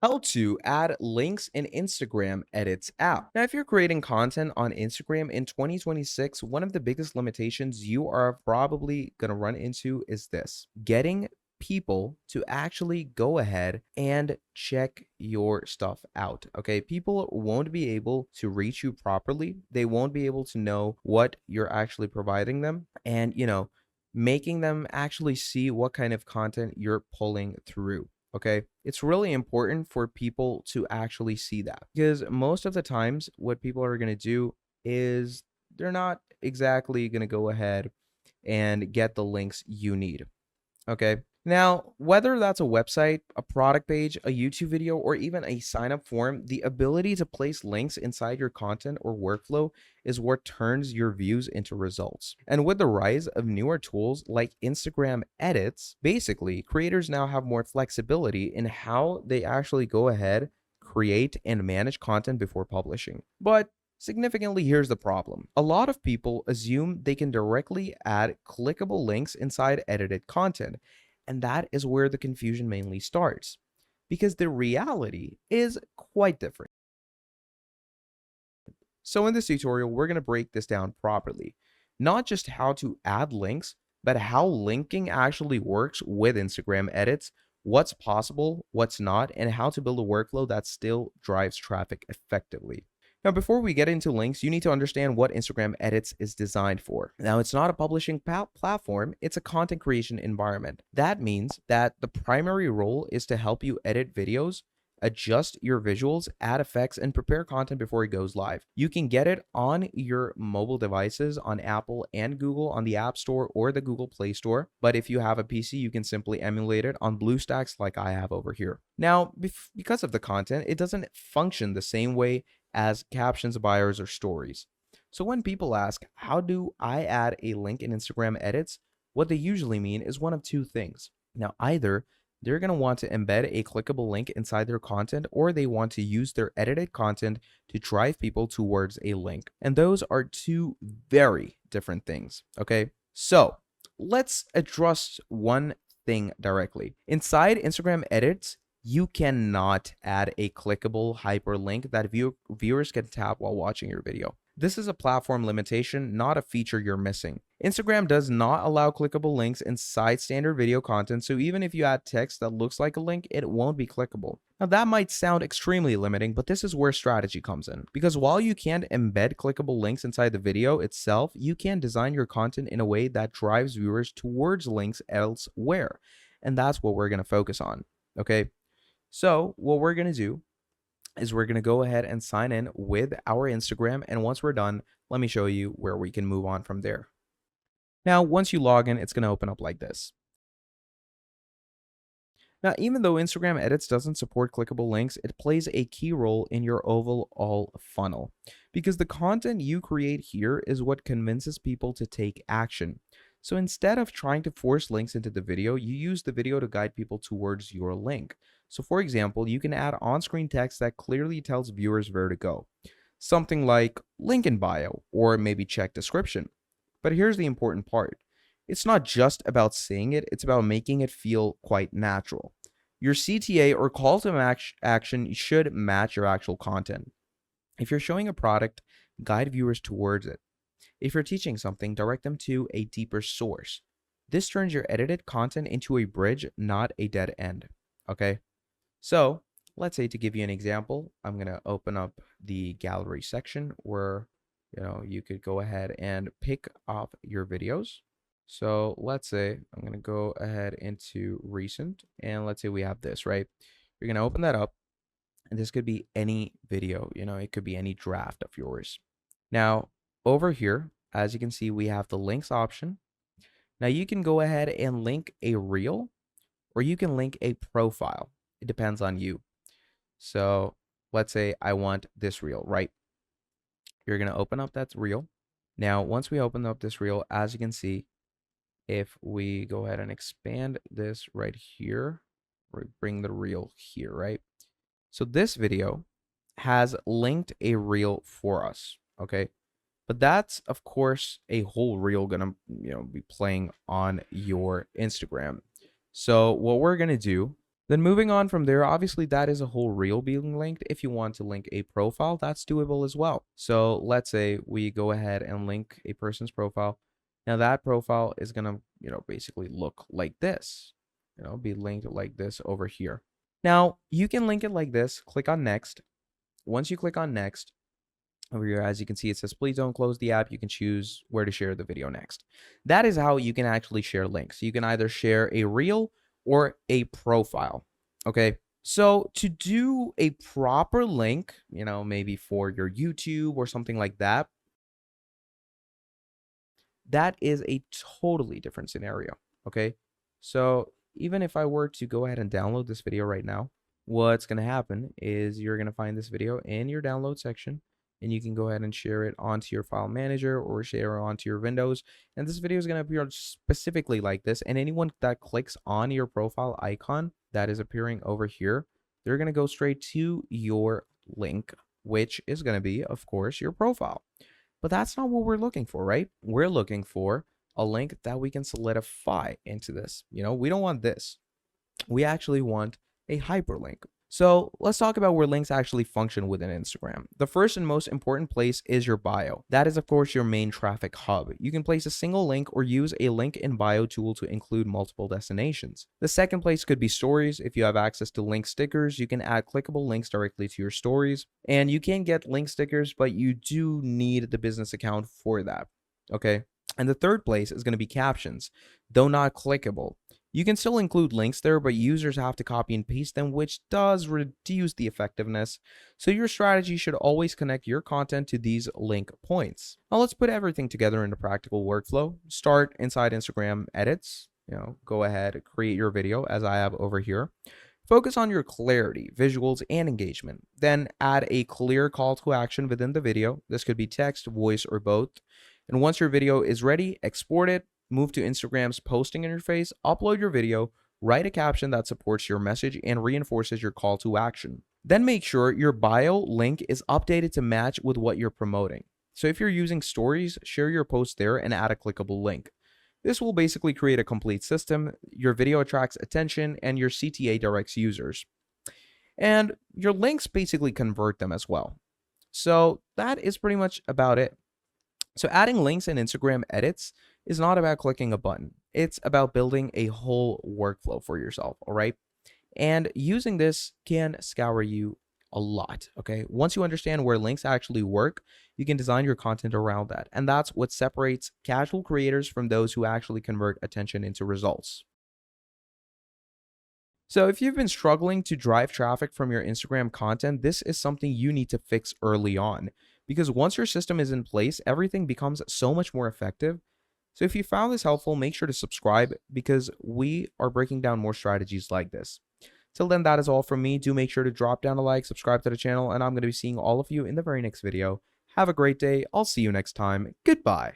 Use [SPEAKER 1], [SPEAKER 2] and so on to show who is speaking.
[SPEAKER 1] How to add links in Instagram Edits app. Now, if you're creating content on Instagram in 2026, one of the biggest limitations you are probably going to run into is this: getting people to actually go ahead and check your stuff out. Okay. People won't be able to reach you properly. They won't be able to know what you're actually providing them. And, making them actually see what kind of content you're pulling through. Okay. It's really important for people to actually see that because most of the times, what people are going to do is they're not exactly going to go ahead and get the links you need. Okay. Now, whether that's a website, a product page, a YouTube video, or even a sign up form, the ability to place links inside your content or workflow is what turns your views into results. And with the rise of newer tools like Instagram Edits, basically, creators now have more flexibility in how they actually go ahead, create, and manage content before publishing. But significantly, here's the problem. A lot of people assume they can directly add clickable links inside edited content, and that is where the confusion mainly starts, because the reality is quite different. So in this tutorial, we're going to break this down properly. Not just how to add links, but how linking actually works with Instagram Edits, what's possible, what's not, and how to build a workflow that still drives traffic effectively. Now, before we get into links, you need to understand what Instagram Edits is designed for. Now, it's not a publishing platform, it's a content creation environment. That means that the primary role is to help you edit videos, adjust your visuals, add effects, and prepare content before it goes live. You can get it on your mobile devices on Apple and Google on the App Store or the Google Play Store. But if you have a PC, you can simply emulate it on BlueStacks like I have over here. Now, because of the content, it doesn't function the same way as captions, buyers, or stories. So when people ask, how do I add a link in Instagram Edits? What they usually mean is one of two things. Now, either they're going to want to embed a clickable link inside their content, or they want to use their edited content to drive people towards a link. And those are two very different things. Okay. So let's address one thing directly. Inside Instagram Edits, you cannot add a clickable hyperlink that viewers can tap while watching your video. This is a platform limitation, not a feature you're missing. Instagram does not allow clickable links inside standard video content, so even if you add text that looks like a link, it won't be clickable. Now, that might sound extremely limiting, but this is where strategy comes in. Because while you can't embed clickable links inside the video itself, you can design your content in a way that drives viewers towards links elsewhere. And that's what we're going to focus on. Okay. So, what we're going to do is we're going to go ahead and sign in with our Instagram. And once we're done, let me show you where we can move on from there. Now, once you log in, it's going to open up like this. Now, even though Instagram Edits doesn't support clickable links, it plays a key role in your overall funnel because the content you create here is what convinces people to take action. So instead of trying to force links into the video, you use the video to guide people towards your link. So for example, you can add on-screen text that clearly tells viewers where to go. Something like link in bio or maybe check description. But here's the important part. It's not just about saying it, it's about making it feel quite natural. Your CTA or call to action should match your actual content. If you're showing a product, guide viewers towards it. If you're teaching something, direct them to a deeper source. This turns your edited content into a bridge, not a dead end. Okay? So, let's say to give you an example, I'm going to open up the gallery section where you could go ahead and pick up your videos. So let's say I'm going to go ahead into recent, and let's say we have this, right? You're going to open that up, and this could be any video, it could be any draft of yours. Now, over here, as you can see, we have the links option. Now you can go ahead and link a reel, or you can link a profile. It depends on you. So let's say I want this reel, right? You're going to open up that reel. Now, once we open up this reel, as you can see, if we go ahead and expand this right here, or bring the reel here, right? So this video has linked a reel for us, okay? But that's, of course, a whole reel gonna, be playing on your Instagram. So what we're gonna do Then moving on from there, obviously that is a whole reel being linked. If you want to link a profile, that's doable as well. So let's say we go ahead and link a person's profile. Now that profile is going to, basically look like this, be linked like this over here. Now you can link it like this, click on next. Once you click on next, over here, as you can see, it says, please don't close the app. You can choose where to share the video next. That is how you can actually share links. You can either share a reel or a profile. Okay. So to do a proper link, maybe for your YouTube or something like that, that is a totally different scenario. Okay. So even if I were to go ahead and download this video right now, what's going to happen is you're going to find this video in your download section, and you can go ahead and share it onto your file manager or share it onto your Windows. And this video is going to appear specifically like this. And anyone that clicks on your profile icon that is appearing over here, they're going to go straight to your link, which is going to be, of course, your profile. But that's not what we're looking for, right? We're looking for a link that we can solidify into this. We don't want this. We actually want a hyperlink. So let's talk about where links actually function within Instagram. The first and most important place is your bio. That is, of course, your main traffic hub. You can place a single link or use a link in bio tool to include multiple destinations. The second place could be stories. If you have access to link stickers, you can add clickable links directly to your stories. And you can get link stickers, but you do need the business account for that. Okay. And the third place is going to be captions, though not clickable. You can still include links there, but users have to copy and paste them, which does reduce the effectiveness. So your strategy should always connect your content to these link points. Now let's put everything together in a practical workflow. Start inside Instagram edits. Go ahead, create your video as I have over here. Focus on your clarity, visuals, and engagement. Then add a clear call to action within the video. This could be text, voice, or both. And once your video is ready, export it. Move to Instagram's posting interface, upload your video, write a caption that supports your message and reinforces your call to action. Then make sure your bio link is updated to match with what you're promoting. So if you're using stories, share your post there and add a clickable link. This will basically create a complete system. Your video attracts attention and your CTA directs users. And your links basically convert them as well. So that is pretty much about it. So adding links in Instagram edits is not about clicking a button. It's about building a whole workflow for yourself, all right? And using this can scour you a lot, okay? Once you understand where links actually work, you can design your content around that. And that's what separates casual creators from those who actually convert attention into results. So if you've been struggling to drive traffic from your Instagram content, this is something you need to fix early on. Because once your system is in place, everything becomes so much more effective. So if you found this helpful, make sure to subscribe because we are breaking down more strategies like this. Till then, that is all from me. Do make sure to drop down a like, subscribe to the channel, and I'm going to be seeing all of you in the very next video. Have a great day. I'll see you next time. Goodbye.